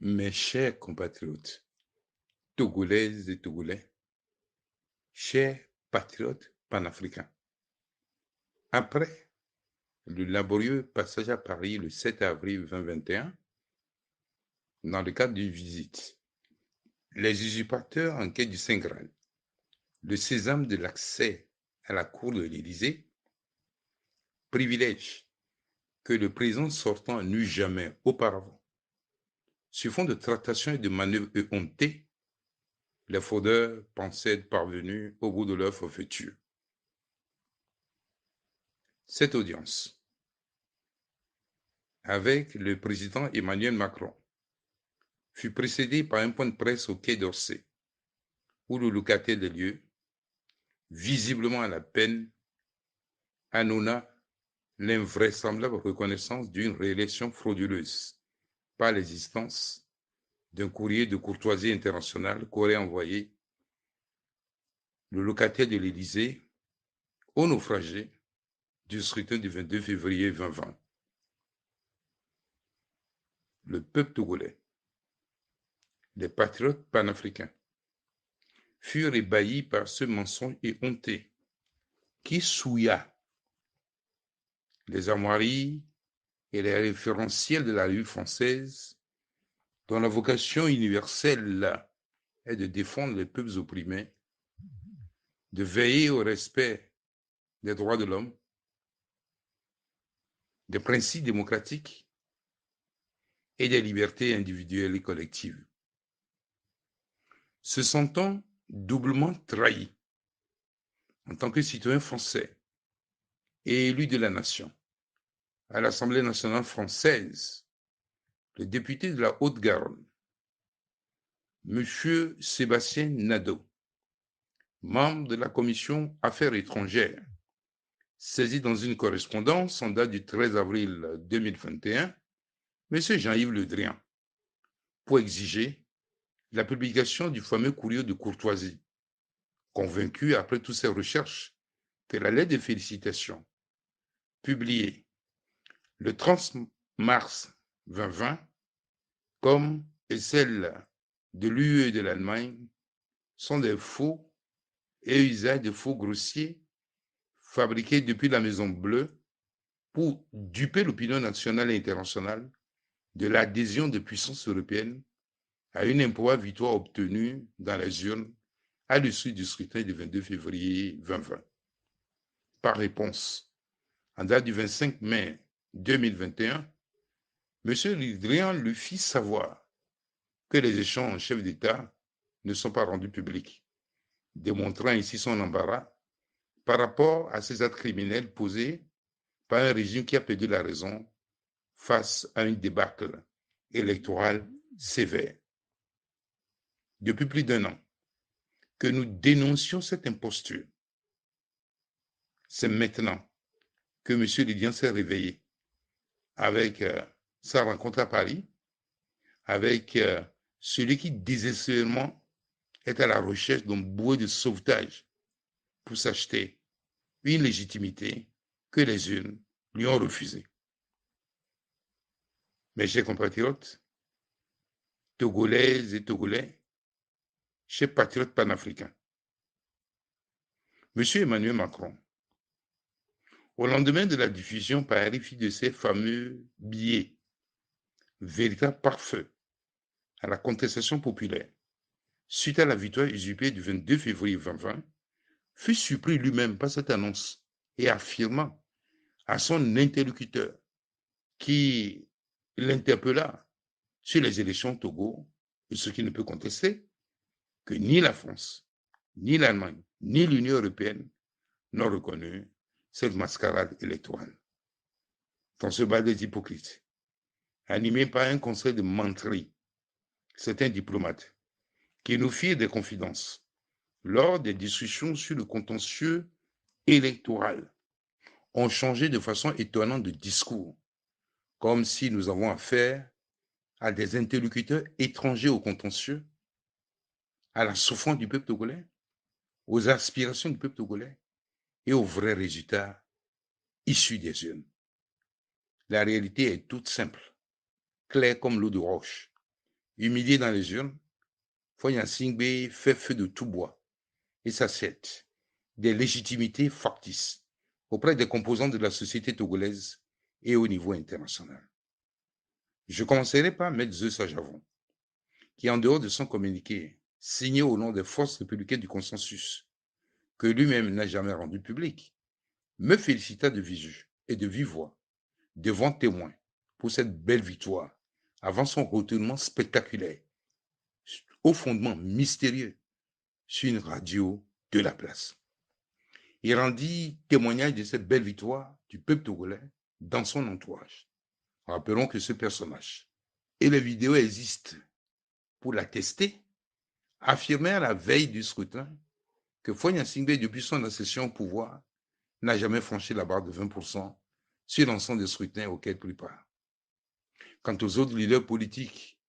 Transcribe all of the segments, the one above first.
Mes chers compatriotes, togolaises et togolais, chers patriotes panafricains, après le laborieux passage à Paris le 7 avril 2021, dans le cadre d'une visite, les usurpateurs en quête du Saint Graal, le sésame de l'accès à la cour de l'Élysée, privilège que le président sortant n'eut jamais auparavant. Sur fond de tractations et de manœuvres éhontées, les fraudeurs pensaient être parvenus au bout de leur forfaiture. Cette audience, avec le président Emmanuel Macron, fut précédée par un point de presse au Quai d'Orsay, où le locataire des lieux, visiblement à la peine, annonça l'invraisemblable reconnaissance d'une réélection frauduleuse par l'existence d'un courrier de courtoisie internationale qu'aurait envoyé le locataire de l'Élysée aux naufragés du scrutin du 22 février 2020. Le peuple togolais, les patriotes panafricains, furent ébahis par ce mensonge éhonté qui souilla les armoiries et les référentiels de la revue française, dont la vocation universelle est de défendre les peuples opprimés, de veiller au respect des droits de l'homme, des principes démocratiques et des libertés individuelles et collectives. Se sentant doublement trahi en tant que citoyen français et élu de la nation à l'Assemblée nationale française, le député de la Haute-Garonne, M. Sébastien Nadeau, membre de la commission Affaires étrangères, saisi dans une correspondance en date du 13 avril 2021, M. Jean-Yves Le Drian, pour exiger la publication du fameux courrier de courtoisie, convaincu après toutes ses recherches que la lettre de félicitations publiée le 30 mars 2020, comme et celle de l'UE et de l'Allemagne, sont des faux et usage de faux grossiers fabriqués depuis la Maison Bleue pour duper l'opinion nationale et internationale de l'adhésion de puissances européennes à une improbable victoire obtenue dans les urnes à l'issue du scrutin du 22 février 2020. Par réponse, en date du 25 mai 2021, M. Le Drian lui fit savoir que les échanges en chef d'État ne sont pas rendus publics, démontrant ainsi son embarras par rapport à ces actes criminels posés par un régime qui a perdu la raison face à une débâcle électorale sévère. Depuis plus d'un an que nous dénoncions cette imposture, c'est maintenant que M. Lydian s'est réveillé avec sa rencontre à Paris, avec celui qui désespérément est à la recherche d'un bouée de sauvetage pour s'acheter une légitimité que les urnes lui ont refusée. Mes chers compatriotes, togolaises et togolais, chers patriotes panafricains, M. Emmanuel Macron, au lendemain de la diffusion par RFI de ces fameux billets, véritable pare-feu à la contestation populaire, suite à la victoire usurpée du 22 février 2020, fut surpris lui-même par cette annonce et affirmant à son interlocuteur qui l'interpella sur les élections au Togo, et ce qui ne peut contester, que ni la France, ni l'Allemagne, ni l'Union européenne n'ont reconnu cette mascarade électorale. Dans ce bal des hypocrites, animé par un conseil de menterie, certains diplomates qui nous firent des confidences lors des discussions sur le contentieux électoral ont changé de façon étonnante de discours, comme si nous avons affaire à des interlocuteurs étrangers au contentieux, à la souffrance du peuple togolais, aux aspirations du peuple togolais et aux vrais résultats issus des urnes. La réalité est toute simple, claire comme l'eau de roche. Humilié dans les urnes, Faure Gnassingbé fait feu de tout bois et s'assied des légitimités factices auprès des composants de la société togolaise et au niveau international. Je commencerai par Maître Zeus Sajavon, qui, en dehors de son communiqué, signé au nom des forces républicaines du consensus, que lui-même n'a jamais rendu public, me félicita de visu et de vive voix devant témoins pour cette belle victoire avant son retournement spectaculaire au fondement mystérieux sur une radio de la place. Il rendit témoignage de cette belle victoire du peuple togolais dans son entourage. Rappelons que ce personnage, et les vidéos existent pour l'attester, affirmait à la veille du scrutin que Faure Gnassingbé, depuis son accession au pouvoir, n'a jamais franchi la barre de 20% sur l'ensemble des scrutins auxquels il prépare. Quant aux autres leaders politiques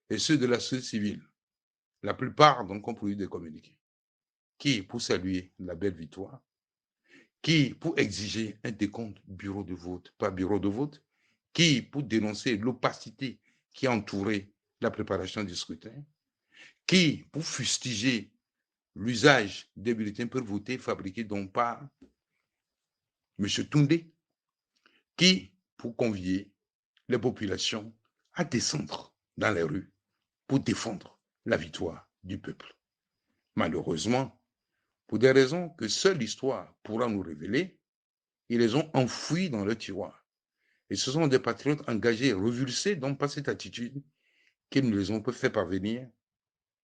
et ceux de la société civile, la plupart donc ont produit des communiqués. Qui pour saluer la belle victoire, qui pour exiger un décompte bureau de vote par bureau de vote, qui pour dénoncer l'opacité qui a entouré la préparation du scrutin, qui pour fustiger l'usage des bulletins pour voter fabriqués donc par M. Toundé, qui pour convier les populations à descendre dans les rues pour défendre la victoire du peuple. Malheureusement, pour des raisons que seule l'histoire pourra nous révéler, ils les ont enfouis dans le tiroir. Et ce sont des patriotes engagés et revulsés donc par cette attitude qu'ils nous les ont fait parvenir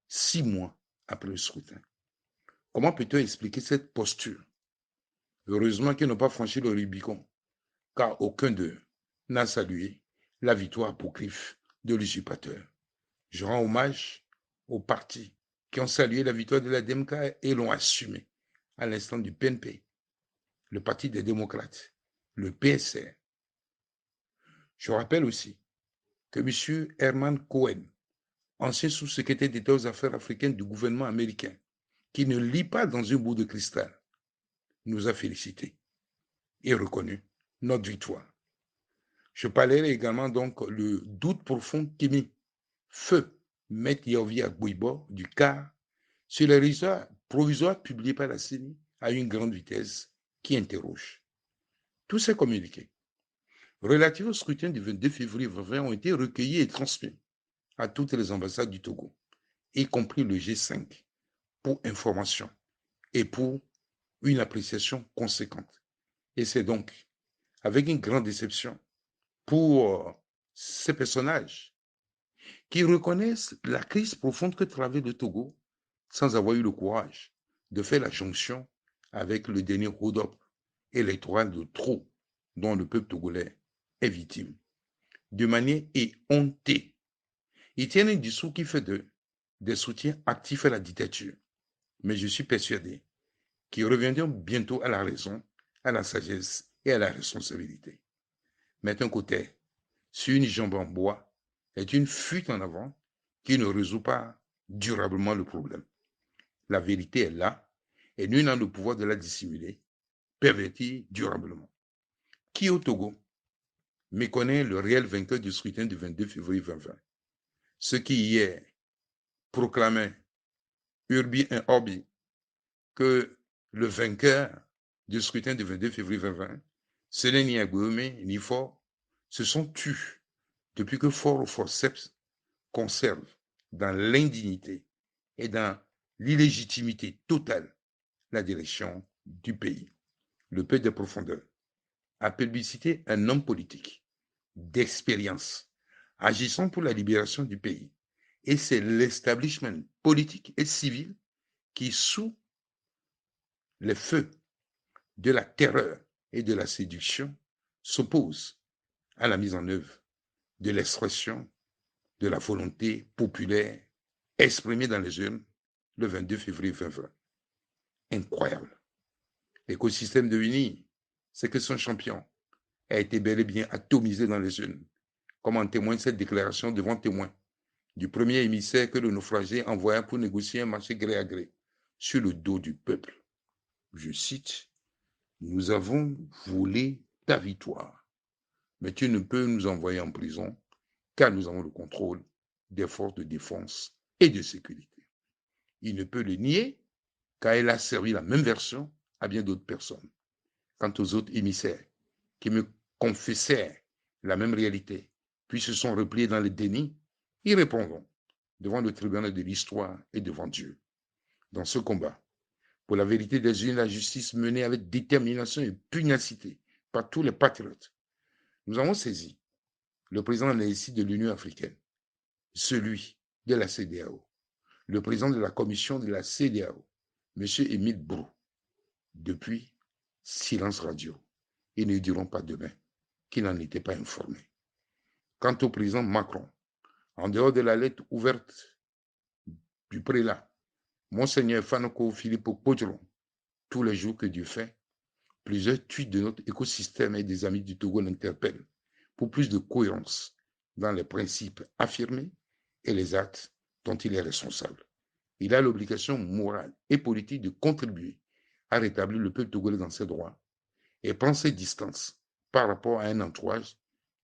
6 mois après le scrutin. Comment peut-on expliquer cette posture? Heureusement qu'ils n'ont pas franchi le Rubicon, car aucun d'eux n'a salué la victoire apocryphe de l'usurpateur. Je rends hommage aux partis qui ont salué la victoire de la DMK et l'ont assumé, à l'instant du PNP, le Parti des démocrates, le PSR. Je rappelle aussi que M. Herman Cohen, ancien sous-secrétaire d'État aux affaires africaines du gouvernement américain, qui ne lit pas dans une boule de cristal, nous a félicités et reconnu notre victoire. Je parlerai également donc le doute profond qui mit feu Maître Yahweh Agbouibo du CAR sur les résultats provisoires publiés par la CENI à une grande vitesse qui interroge. Tous ces communiqués relatifs au scrutin du 22 février 2020 ont été recueillis et transmis à toutes les ambassades du Togo, y compris le G5, pour information et pour une appréciation conséquente. Et c'est donc avec une grande déception pour ces personnages qui reconnaissent la crise profonde que traverse le Togo sans avoir eu le courage de faire la jonction avec le dernier hold-up électoral de trop dont le peuple togolais est victime. De manière éhontée, ils tiennent un discours qui fait d'eux des soutiens actifs à la dictature. Mais je suis persuadé qu'ils reviendront bientôt à la raison, à la sagesse et à la responsabilité. Mettre un côté sur une jambe en bois est une fuite en avant qui ne résout pas durablement le problème. La vérité est là et nul n'a le pouvoir de la dissimuler, pervertir durablement. Qui au Togo méconnaît le réel vainqueur du scrutin du 22 février 2020? Ceux qui hier proclamaient Urbi et Orbi que le vainqueur du scrutin du 22 février 2020, ce n'est ni Agboume ni Faure, se sont tus depuis que Faure ou Forceps conserve dans l'indignité et dans l'illégitimité totale la direction du pays. Le peuple de profondeur a publicité un homme politique d'expérience agissant pour la libération du pays. Et c'est l'establishment politique et civil qui, sous les feux de la terreur et de la séduction, s'oppose à la mise en œuvre de l'expression de la volonté populaire exprimée dans les urnes le 22 février 2020. Incroyable. L'écosystème de l'UNI, c'est que son champion a été bel et bien atomisé dans les urnes, comme en témoigne cette déclaration devant témoins du premier émissaire que le naufragé envoya pour négocier un marché gré à gré sur le dos du peuple. Je cite, « Nous avons volé ta victoire, mais tu ne peux nous envoyer en prison car nous avons le contrôle des forces de défense et de sécurité. Il ne peut le nier car il a servi la même version à bien d'autres personnes. Quant aux autres émissaires qui me confessèrent la même réalité, puis se sont repliés dans le déni, ils répondront devant le tribunal de l'histoire et devant Dieu. Dans ce combat, pour la vérité des unes, la justice menée avec détermination et pugnacité par tous les patriotes, nous avons saisi le président de l'Union africaine, celui de la CEDEAO, le président de la commission de la CEDEAO, M. Émile Brou. Depuis, silence radio. Ils ne diront pas demain qu'ils n'en étaient pas informés. Quant au président Macron, en dehors de la lettre ouverte du prélat, Monseigneur Fanoko Philippe Potron, tous les jours que Dieu fait, plusieurs tweets de notre écosystème et des amis du Togo l'interpellent pour plus de cohérence dans les principes affirmés et les actes dont il est responsable. Il a l'obligation morale et politique de contribuer à rétablir le peuple togolais dans ses droits et prend ses distances par rapport à un entourage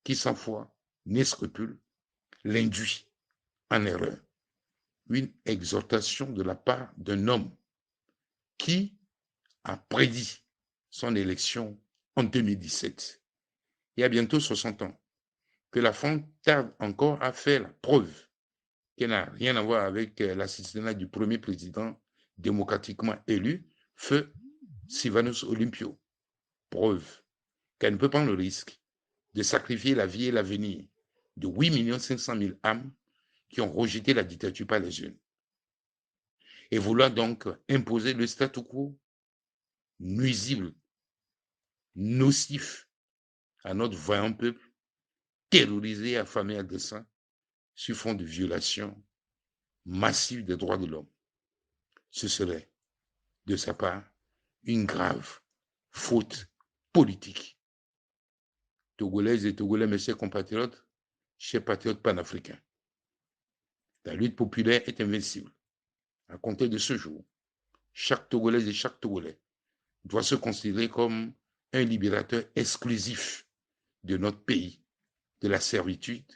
qui, sans foi ni scrupule, l'induit en erreur. Une exhortation de la part d'un homme qui a prédit son élection en 2017. Il y a bientôt 60 ans que la France tarde encore à faire la preuve qu'elle n'a rien à voir avec l'assassinat du premier président démocratiquement élu, feu Sylvanus Olympio. Preuve qu'elle ne peut prendre le risque de sacrifier la vie et l'avenir de 8 500 000 âmes qui ont rejeté la dictature par les urnes et vouloir donc imposer le statu quo nuisible, nocif à notre vaillant peuple, terrorisé et affamé à dessein sur fond de violation massive des droits de l'homme. Ce serait, de sa part, une grave faute politique. Togolaises et Togolais, mes chers compatriotes, chers patriotes panafricains, la lutte populaire est invincible. À compter de ce jour, chaque Togolaise et chaque Togolais doit se considérer comme un libérateur exclusif de notre pays, de la servitude,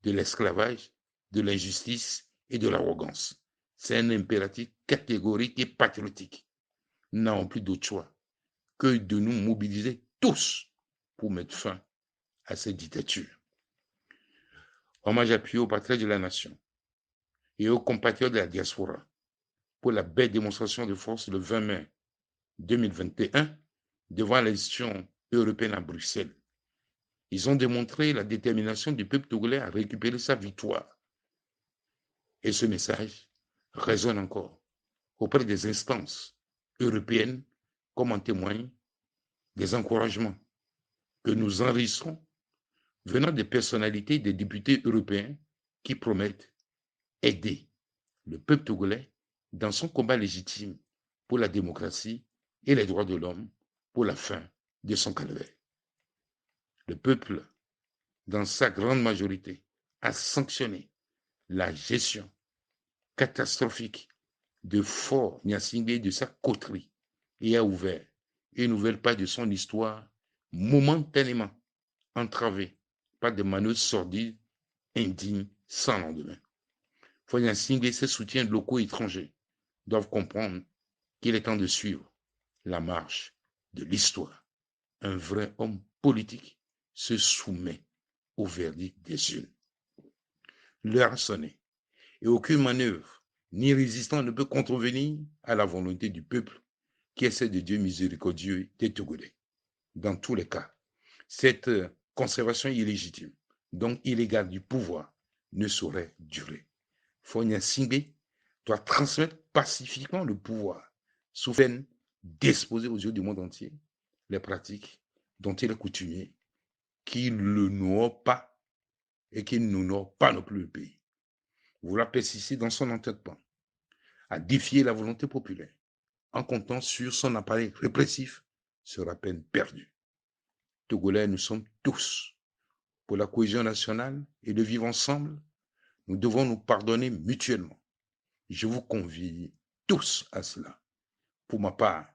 de l'esclavage, de l'injustice et de l'arrogance. C'est un impératif catégorique et patriotique. Nous n'avons plus d'autre choix que de nous mobiliser tous pour mettre fin à cette dictature. Hommage appuyé aux patriotes de la nation et aux compatriotes de la diaspora pour la belle démonstration de force le 20 mai 2021 devant l'institution européenne à Bruxelles. Ils ont démontré la détermination du peuple togolais à récupérer sa victoire. Et ce message résonne encore auprès des instances européennes, comme en témoignent des encouragements que nous enregistrons venant des personnalités des députés européens qui promettent aider le peuple togolais dans son combat légitime pour la démocratie et les droits de l'homme pour la fin de son calvaire. Le peuple, dans sa grande majorité, a sanctionné la gestion catastrophique de Fort Gnassingbé de sa coterie et a ouvert une nouvelle page de son histoire momentanément entravée par des manœuvres sordides, indignes, sans lendemain. Fort Gnassingbé et ses soutiens locaux et étrangers doivent comprendre qu'il est temps de suivre la marche de l'histoire. Un vrai homme politique se soumet au verdict des urnes. L'heure a sonné et aucune manœuvre ni résistant ne peut contrevenir à la volonté du peuple qui essaie de Dieu miséricordieux des Togolais. Dans tous les cas, cette conservation illégitime, donc illégale du pouvoir, ne saurait durer. Fort Gnassingbé doit transmettre pacifiquement le pouvoir sous peine d'exposer aux yeux du monde entier les pratiques dont il est coutumier, qui ne noient pas et qui n'honorent pas non plus le pays. Vouloir persister dans son entêtement, à défier la volonté populaire, en comptant sur son appareil répressif, sera peine perdue. Togolais, nous sommes tous pour la cohésion nationale et de vivre ensemble. Nous devons nous pardonner mutuellement. Je vous convie tous à cela. Pour ma part,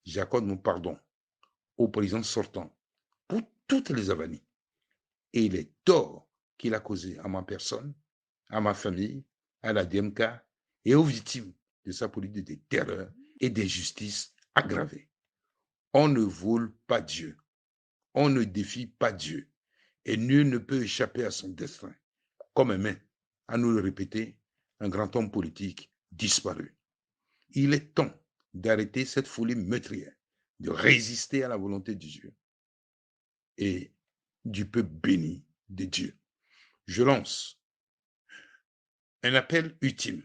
j'accorde mon pardon au président sortant pour toutes les avanies et les torts qu'il a causés à ma personne, à ma famille, à la DMK et aux victimes de sa politique de terreur et d'injustice aggravée. On ne vole pas Dieu, on ne défie pas Dieu, et nul ne peut échapper à son destin, comme aimait à nous le répéter un grand homme politique disparu. Il est temps d'arrêter cette folie meurtrière, de résister à la volonté de Dieu et du peuple béni de Dieu. Je lance un appel ultime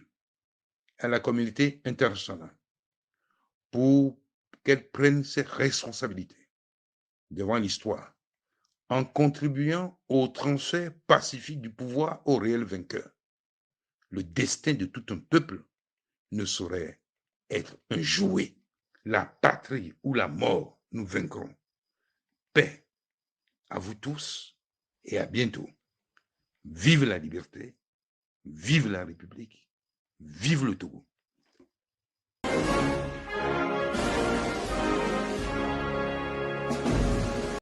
à la communauté internationale pour qu'elle prenne ses responsabilités devant l'histoire en contribuant au transfert pacifique du pouvoir au réel vainqueur. Le destin de tout un peuple ne saurait être un jouet. La patrie ou la mort, nous vaincrons. Paix à vous tous et à bientôt. Vive la liberté, vive la République, vive le Togo.